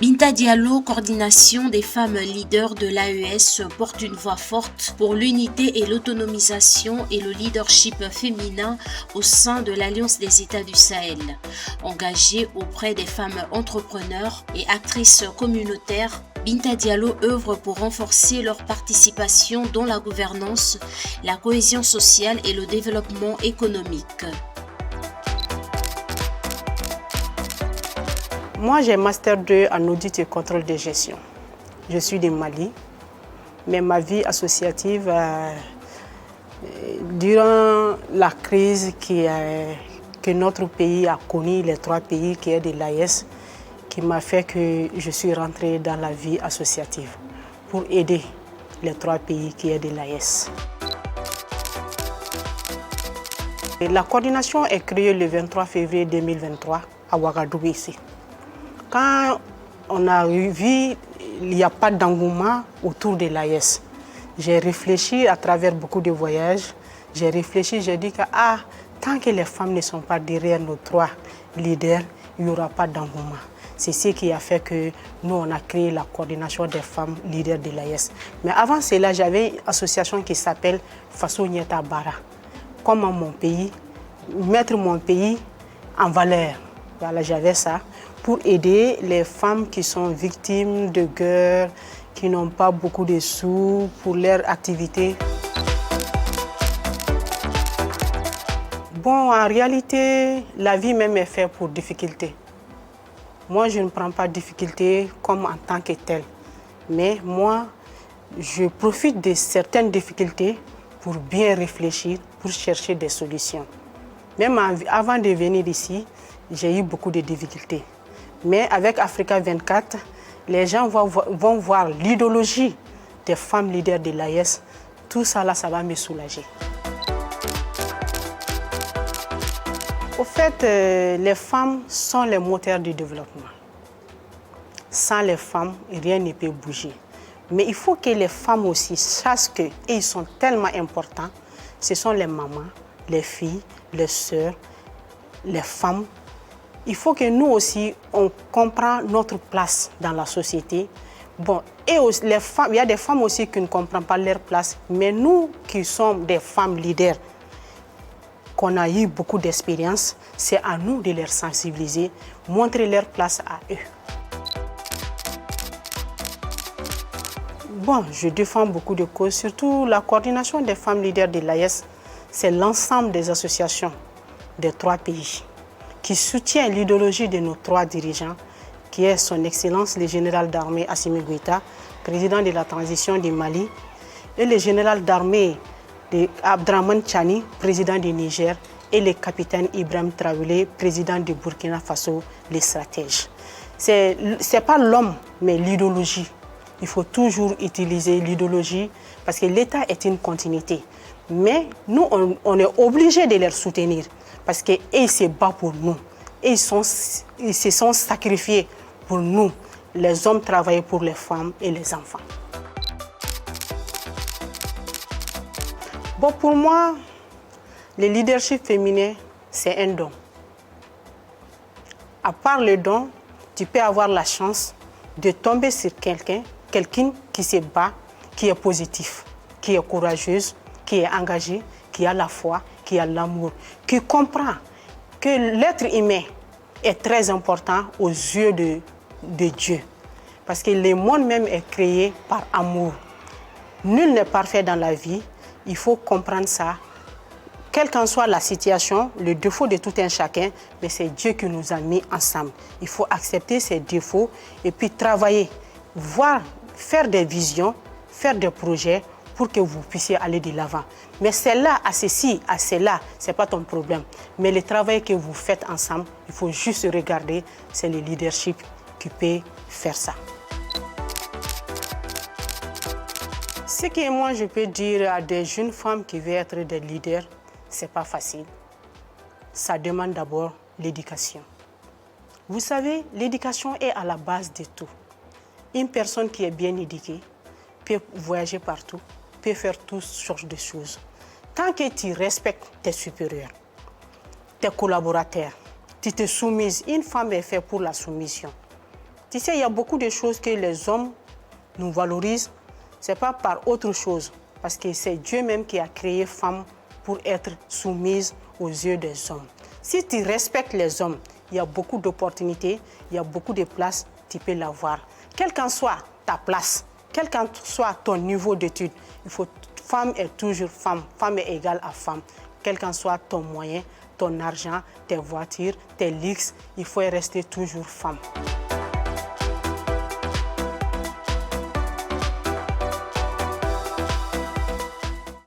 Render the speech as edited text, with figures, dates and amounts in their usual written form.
Binta Diallo, coordination des femmes leaders de l'AES, porte une voix forte pour l'unité et l'autonomisation et le leadership féminin au sein de l'Alliance des États du Sahel. Engagée auprès des femmes entrepreneurs et actrices communautaires, Binta Diallo œuvre pour renforcer leur participation dans la gouvernance, la cohésion sociale et le développement économique. Moi, j'ai Master 2 en audit et contrôle de gestion. Je suis de Mali, mais ma vie associative, durant la crise que notre pays a connue, les 3 pays qui est de l'AES, qui m'a fait que je suis rentrée dans la vie associative pour aider les 3 pays qui est de l'AES. La coordination est créée le 23 février 2023 à Ouagadougou ici. Quand on a vu il n'y a pas d'engouement autour de l'AES, j'ai réfléchi à travers beaucoup de voyages, j'ai dit que tant que les femmes ne sont pas derrière nos 3 leaders, il n'y aura pas d'engouement. C'est ce qui a fait que nous, on a créé la coordination des femmes leaders de l'AES. Mais avant cela, j'avais une association qui s'appelle Faso Nyeta Bara. Comment mon pays, mettre mon pays en valeur. Voilà, j'avais ça pour aider les femmes qui sont victimes de guerre, qui n'ont pas beaucoup de sous pour leur activité. Bon, en réalité, la vie même est faite pour difficulté. Moi, je ne prends pas difficulté comme en tant que telle. Mais moi, je profite de certaines difficultés pour bien réfléchir, pour chercher des solutions. Même avant de venir ici, j'ai eu beaucoup de difficultés. Mais avec Africa 24, les gens vont voir l'idéologie des femmes leaders de l'AES. Tout ça, là, ça va me soulager. Au fait, les femmes sont les moteurs du développement. Sans les femmes, rien ne peut bouger. Mais il faut que les femmes aussi sachent qu'ils sont tellement importants. Ce sont les mamans, les filles, les sœurs, les femmes. Il faut que nous aussi, on comprenne notre place dans la société. Bon, et aussi, les femmes, il y a des femmes aussi qui ne comprennent pas leur place, mais nous qui sommes des femmes leaders, qu'on a eu beaucoup d'expérience, c'est à nous de les sensibiliser, montrer leur place à eux. Bon, je défends beaucoup de causes, surtout la coordination des femmes leaders de l'AES, c'est l'ensemble des associations des 3 pays qui soutient l'idéologie de nos 3 dirigeants, qui est son Excellence le général d'armée Assimi Goïta, président de la transition du Mali, et le général d'armée Abdraman Chani, président du Niger, et le capitaine Ibrahim Traoré, président du Burkina Faso, les stratèges. Ce n'est pas l'homme, mais l'idéologie. Il faut toujours utiliser l'idéologie parce que l'État est une continuité. Mais nous, on est obligé de les soutenir parce qu'ils se battent pour nous. Et ils se sont sacrifiés pour nous. Les hommes travaillent pour les femmes et les enfants. Bon, pour moi, le leadership féminin, c'est un don. À part le don, tu peux avoir la chance de tomber sur quelqu'un qui se bat, qui est positif, qui est courageuse, qui est engagée, qui a la foi, qui a l'amour, qui comprend que l'être humain est très important aux yeux de Dieu. Parce que le monde même est créé par amour. Nul n'est parfait dans la vie, il faut comprendre ça. Quelle qu'en soit la situation, le défaut de tout un chacun, mais c'est Dieu qui nous a mis ensemble. Il faut accepter ces défauts et puis travailler, voir, faire des visions, faire des projets pour que vous puissiez aller de l'avant. Mais celle-là, à ceci, à cela, ce n'est pas ton problème. Mais le travail que vous faites ensemble, il faut juste regarder, c'est le leadership qui peut faire ça. Ce que moi je peux dire à des jeunes femmes qui veulent être des leaders, ce n'est pas facile. Ça demande d'abord l'éducation. Vous savez, l'éducation est à la base de tout. Une personne qui est bien éduquée peut voyager partout, peut faire toutes sortes de choses. Tant que tu respectes tes supérieurs, tes collaborateurs, tu te soumises. Une femme est faite pour la soumission. Tu sais, il y a beaucoup de choses que les hommes nous valorisent. Ce n'est pas par autre chose. Parce que c'est Dieu même qui a créé femme pour être soumise aux yeux des hommes. Si tu respectes les hommes, il y a beaucoup d'opportunités, il y a beaucoup de places, tu peux l'avoir. Quelle qu'en soit ta place, quel qu'en soit ton niveau d'études, femme est toujours femme, femme est égale à femme. Quel qu'en soit ton moyen, ton argent, tes voitures, tes luxes, il faut rester toujours femme.